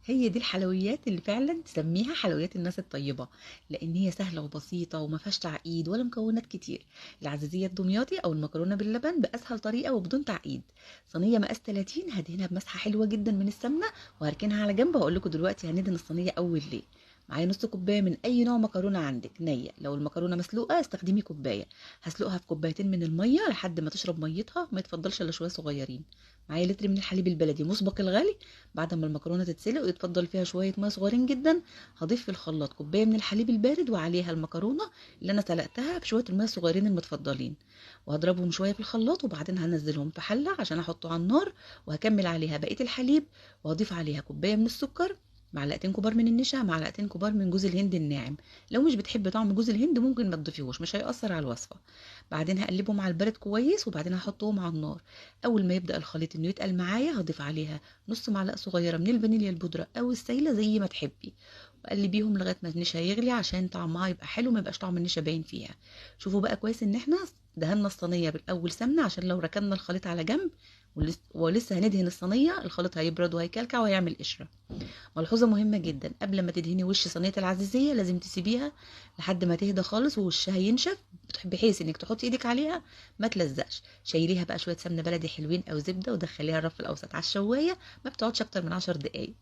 هي دي الحلويات اللي فعلا تسميها حلويات الناس الطيبة، لأن هي سهلة وبسيطة وما فيهاش تعقيد ولا مكونات كتير. العزيزية الدمياطي أو المكرونة باللبن بأسهل طريقة وبدون تعقيد. صينية مقاس 30 هدهنها بمسحة حلوة جدا من السمنة، وهركنها على جنب. هقول لكم دلوقتي هندهن الصينية أول ليه. معايا نص كوباية من أي نوع مكرونة عندك نية، لو المكرونة مسلوقة استخدمي كوباية. هسلقها في كوبايتين من المية لحد ما تشرب ميتها، ما يتفضلش إلا شوية صغيرين. معايا لتر من الحليب البلدي مسبق الغلي. بعد ما المكرونه تتسلق ويتفضل فيها شويه ميه صغيرين جدا، هضيف في الخلاط كوبايه من الحليب البارد وعليها المكرونه اللي انا سلقتها بشويه الميه الصغيرين المتفضلين، وهضربهم شويه في الخلاط. وبعدين هنزلهم في حله عشان احطه على النار، وهكمل عليها بقيه الحليب، وهضيف عليها كوبايه من السكر، معلقتين كبار من النشا، معلقتين كبار من جوز الهند الناعم. لو مش بتحب طعم جوز الهند ممكن ما تضيفيهوش، مش هيأثر على الوصفه. بعدين هقلبهم على البارد كويس، وبعدين هحطهم على النار. اول ما يبدأ الخليط انه يتقل معايا هضيف عليها نص معلقه صغيره من الفانيليا البودره او السايله زي ما تحبي، وقلبيهم لغايه ما النشا يغلي عشان طعمها يبقى حلو، ما يبقاش طعم النشا باين فيها. شوفوا بقى كويس ان احنا دهنا الصينيه بالاول سمنه عشان لو ركننا الخليط على جنب ولسه هندهن الصينيه الخليط هيبرد وهيكلكع وهيعمل قشره. ملحوظه مهمه جدا، قبل ما تدهني وش صينيه العزيزيه لازم تسيبيها لحد ما تهدى خالص ووشها ينشف، بحيث انك تحطي ايدك عليها ما تلزقش. شيليها بقى شويه سمنه بلدي حلوين او زبده ودخليها الرف الاوسط على الشوايه، ما بتقعدش اكتر من 10 دقايق.